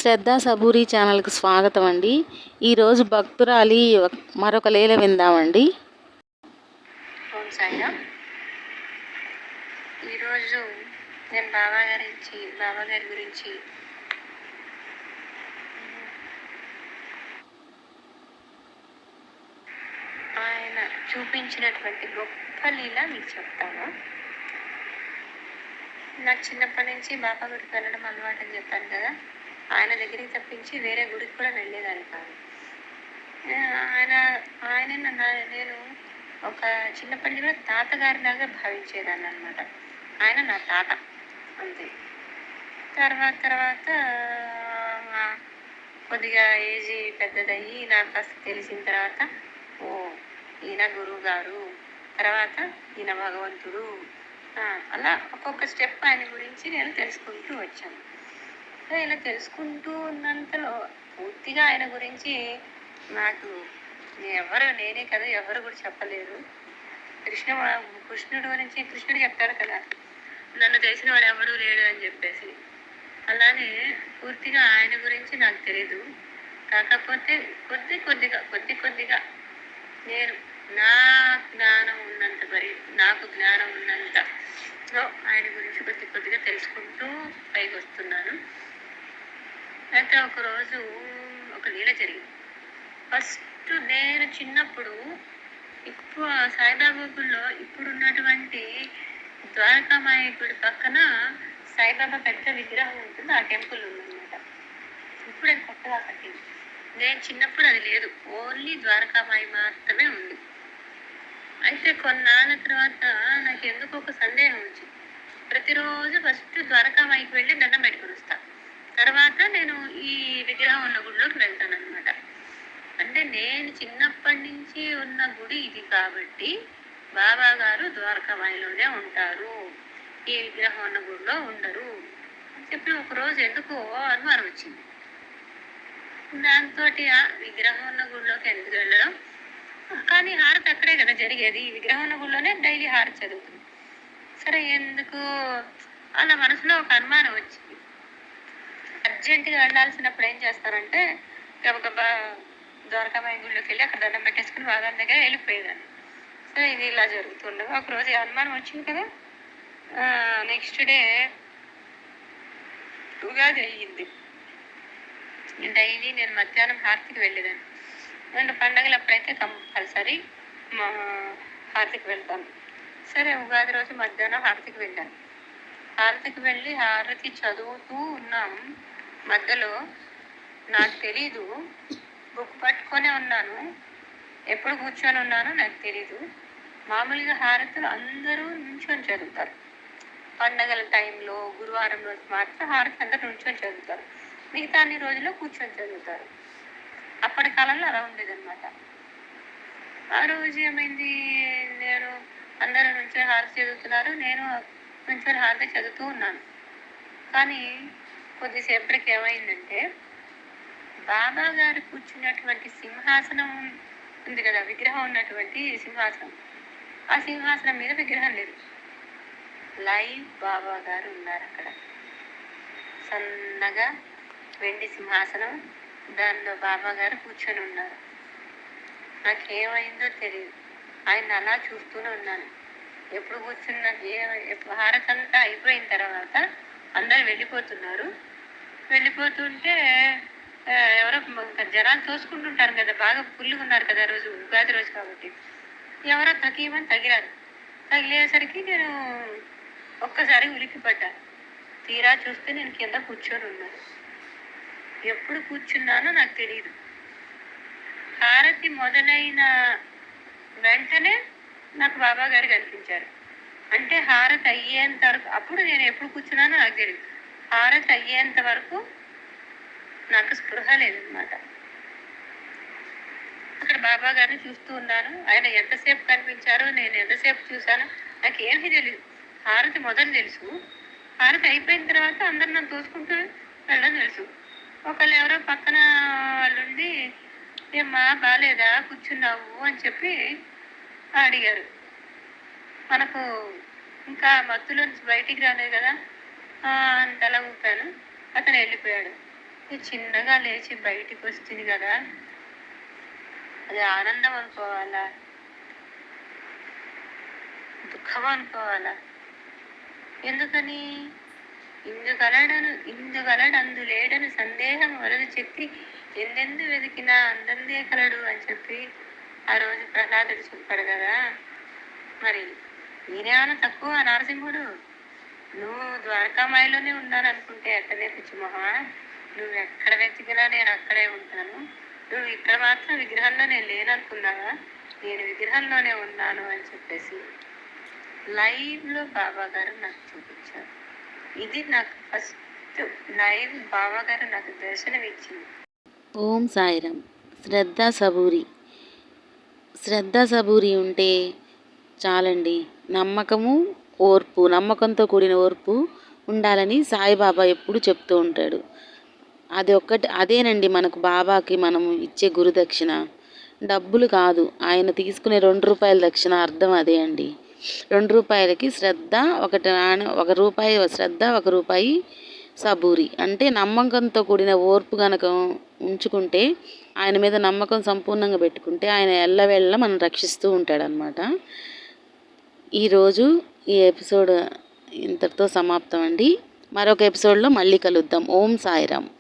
శ్రద్ధా సబూరి ఛానల్కి స్వాగతం అండి. ఈరోజు భక్తురాలి మరొక లీల విందామండి. ఓం సాయిరామ్. ఈరోజు నేను బాబాగారి గురించి ఆయన చూపించినటువంటి గొప్ప లీల మీకు చెప్తాను. నాకు చిన్నప్పటి నుంచి బాబా గుడికి వెళ్ళడం అలవాటు అని చెప్పాను కదా. ఆయన దగ్గరికి తప్పించి వేరే గుడికి కూడా వెళ్ళేదాన్ని కాదు. నేను ఒక చిన్నప్పటి కూడా తాతగారిలాగా భావించేదాన్ని అనమాట. ఆయన నా తాత అంతే. తర్వాత కొద్దిగా ఏజీ పెద్దదయ్యి నాకు కాస్త తెలిసిన తర్వాత ఓ ఈయన గురువు గారు, తర్వాత ఈయన భగవంతుడు, అలా ఒక్కొక్క స్టెప్ ఆయన గురించి నేను తెలుసుకుంటూ వచ్చాను. సో ఇలా తెలుసుకుంటూ ఉన్నంతలో పూర్తిగా ఆయన గురించి నాకు నేనే కదా ఎవరు కూడా చెప్పలేరు. కృష్ణుడు గురించి కృష్ణుడు చెప్తాడు కదా, నన్ను తెలిసిన వాడు ఎవడూ లేడు అని చెప్పేసి. అలానే పూర్తిగా ఆయన గురించి నాకు తెలీదు. కాకపోతే కొద్ది కొద్దిగా నేను నాకు జ్ఞానం ఉన్నంత ఆయన గురించి కొద్దిగా తెలుసుకుంటూ పైకి వస్తున్నాను. అయితే ఒకరోజు ఒక లీల జరిగింది. ఫస్ట్ నేను చిన్నప్పుడు ఇప్పుడు సాయిబాబా గుడిలో ఇప్పుడున్నటువంటి ద్వారకామాయి గుడి పక్కన సాయిబాబా పెద్ద విగ్రహం ఉంటుంది. ఆ టెంపుల్ ఉందన్నమాట. ఇప్పుడు అది కొత్తగా కట్టింది. నేను చిన్నప్పుడు అది లేదు, ఓన్లీ ద్వారకామాయి మాత్రమే ఉంది. అయితే కొన్నాళ్ళ తర్వాత నాకు ఎందుకు ఒక సందేహం వచ్చింది. ప్రతిరోజు ఫస్ట్ ద్వారకామాయికి వెళ్ళి దండం పెట్టుకుని వస్తాను, తర్వాత నేను ఈ విగ్రహం ఉన్న గుడిలోకి వెళ్తాను అనమాట. అంటే నేను చిన్నప్పటి నుంచి ఉన్న గుడి ఇది కాబట్టి బాబా గారు ద్వారకామాయిలోనే ఉంటారు, ఈ విగ్రహం ఉన్న గుడిలో ఉండరు అని చెప్పి ఒకరోజు ఎందుకో అనుమానం వచ్చింది. దాంతో ఆ విగ్రహం ఉన్న గుడిలోకి ఎందుకు వెళ్ళడం, కానీ హారతి అక్కడే కదా జరిగేది, ఈ విగ్రహం ఉన్న గుడిలోనే డైలీ హారతి చదువుతుంది. సరే ఎందుకు అలా మనసులో ఒక అనుమానం వచ్చింది. అర్జెంటుగా వెళ్ళాల్సినప్పుడు ఏం చేస్తానంటే గబగబా ద్వారకామాయి గుడిలోకి వెళ్ళి అక్కడ దండం పెట్టేసుకుని బాగా దగ్గర వెళ్ళిపోయేదాన్ని. సరే ఇది ఇలా జరుగుతుండగా ఒకరోజు అనుమానం వచ్చింది కదా. నెక్స్ట్ డే ఉగాది అయ్యింది. డైలీ నేను మధ్యాహ్నం హారతికి వెళ్ళేదాన్ని. రెండు పండుగలు అప్పుడైతే కంపల్సరీ హారతికి వెళ్తాను. సరే ఉగాది రోజు మధ్యాహ్నం హారతికి వెళ్ళాను. హారతికి వెళ్ళి హారతి చదువుతూ ఉన్నాం. మధ్యలో నాకు తెలీదు, బుక్ పట్టుకొనే ఉన్నాను. ఎప్పుడు కూర్చొని ఉన్నానో నాకు తెలీదు. మామూలుగా హారతులు అందరూ నుంచొని చదువుతారు. పండగల టైంలో గురువారం రోజు మాత్రం హారతి అందరూ నుంచొని చదువుతారు, మిగతా అన్ని రోజుల్లో కూర్చొని చదువుతారు. అప్పటి కాలంలో అలా ఉండేదన్నమాట. ఆ రోజు ఏమైంది, నేను అందరూ నుంచొని హారతి చదువుతున్నారు, నేను నుంచొని హారతి చదువుతూ ఉన్నాను. కానీ కొద్దిసేపటికి ఏమైందంటే బాబా గారు కూర్చున్నటువంటి సింహాసనం ఉంది కదా, విగ్రహం ఉన్నటువంటి సింహాసనం, ఆ సింహాసనం మీద విగ్రహం లేదు, లైవ్ బాబా గారు ఉన్నారు అక్కడ. సన్నగా వెండి సింహాసనం, దానిలో బాబా గారు కూర్చొని ఉన్నారు. నాకేమైందో తెలియదు, ఆయన అలా చూస్తూనే ఉన్నాను. ఎప్పుడు కూర్చున్నా హారతి అంతా అయిపోయిన తర్వాత అందరు వెళ్ళిపోతుంటే ఎవరో జనాలు తోసుకుంటుంటారు కదా, బాగా ఫుల్గా ఉన్నారు కదా రోజు ఉగాది రోజు కాబట్టి. ఎవరో తగిలేసరికి నేను ఒక్కసారి ఉలిక్కిపడ్డాను. తీరా చూస్తే నేను కింద కూర్చొని ఉన్నాను. ఎప్పుడు కూర్చున్నానో నాకు తెలియదు. హారతి మొదలైన వెంటనే నాకు బాబా గారు కనిపించారు. అంటే హారతి అయ్యేంత వరకు, అప్పుడు నేను ఎప్పుడు కూర్చున్నానో నాకు తెలియదు. హారతి అయ్యేంత వరకు నాకు స్పృహ లేదనమాట. అక్కడ బాబా గారిని చూస్తూ ఉన్నాను. ఆయన ఎంతసేపు కనిపించారో నేను ఎంతసేపు చూశానో నాకు ఏమీ తెలియదు. హారతి మొదలు తెలుసు, హారతి అయిపోయిన తర్వాత అందరు నన్ను తోసుకుంటూ వెళ్ళడం తెలుసు. ఒకళ్ళు ఎవరో పక్కన వాళ్ళుండి ఏమ్మా బాగాలేదా కూర్చున్నావు అని చెప్పి అడిగారు. మనకు ఇంకా మత్తులో నుంచి బయటికి రాలేదు కదా, అంతలా ఊపాను. అతను వెళ్ళిపోయాడు. చిన్నగా లేచి బయటికి వస్తుంది కదా, అది ఆనందం అనుకోవాలా, దుఃఖం అనుకోవాలా? ఎందుకని? ఇందుగలడందు లేడని సందేహం వలదు చెప్పి ఎందెందు వెతికినా అందందే కలడు అని చెప్పి ఆ రోజు ప్రహ్లాదుడు చెప్పాడు కదా. మరి ఈయన తక్కువ నరసింహుడు? నువ్వు ద్వారకామాయిలోనే ఉన్నాననుకుంటే ఎట్టనే పిచ్చిమొహా, నువ్వు ఎక్కడ వెతికినా నేను అక్కడే ఉంటాను, నువ్వు ఇక్కడ మాత్రం విగ్రహంలో నేను లేననుకున్నావా? నేను విగ్రహంలోనే ఉన్నాను అని చెప్పేసి లైవ్లో బాబా గారు నాకు చూపించారు. ఇది నాకు ఫస్ట్ లైవ్ బాబా గారు నాకు దర్శనం ఇచ్చింది. ఓం సాయిరామ్. శ్రద్ధ సబూరి ఉంటే చాలండి. నమ్మకంతో కూడిన ఓర్పు ఉండాలని సాయిబాబా ఎప్పుడు చెప్తూ ఉంటాడు. అదేనండి మనకు బాబాకి మనం ఇచ్చే గురుదక్షిణ. డబ్బులు కాదు, ఆయన తీసుకునే 2 రూపాయల దక్షిణ అర్థం అదే అండి. 2 రూపాయలకి శ్రద్ధ, ఒక రూపాయి సబూరి. అంటే నమ్మకంతో కూడిన ఓర్పు గనక ఉంచుకుంటే, ఆయన మీద నమ్మకం సంపూర్ణంగా పెట్టుకుంటే ఆయన ఎల్లవేళలా మనం రక్షిస్తూ ఉంటాడనమాట. ఈరోజు ఈ ఎపిసోడ్ ఇంతటితో సమాప్తం అండి. మరొక ఎపిసోడ్లో మళ్ళీ కలుద్దాం. ఓం సాయిరామ్.